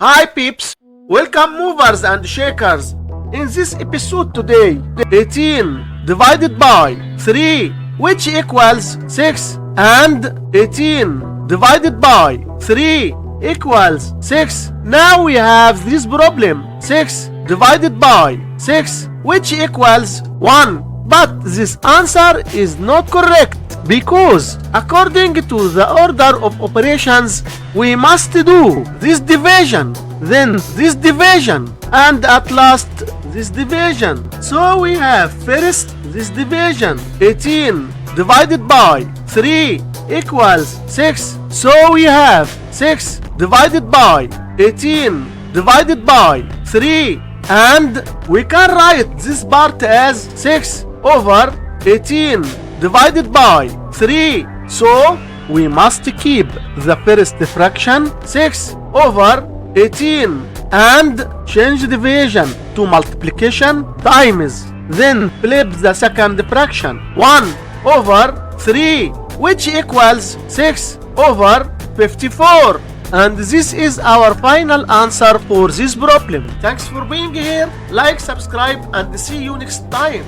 Hi peeps, welcome movers and shakers. In this episode today, 18 divided by 3 which equals 6 and 18 divided by 3 equals 6. Now we have this problem 6 divided by 6 which equals 1. But this answer is not correct because according to the order of operations we must do this division, then this division, and at last this division. So we have first this division 18 divided by 3 equals 6. So we have 6 divided by 18 divided by 3, and we can write this part as 6 over 18 divided by 3. So we must keep the first fraction 6 over 18 and change division to multiplication times. Then flip the second fraction 1 over 3 which equals 6 over 54. And this is our final answer for this problem. Thanks for being here. Like, subscribe, and see you next time.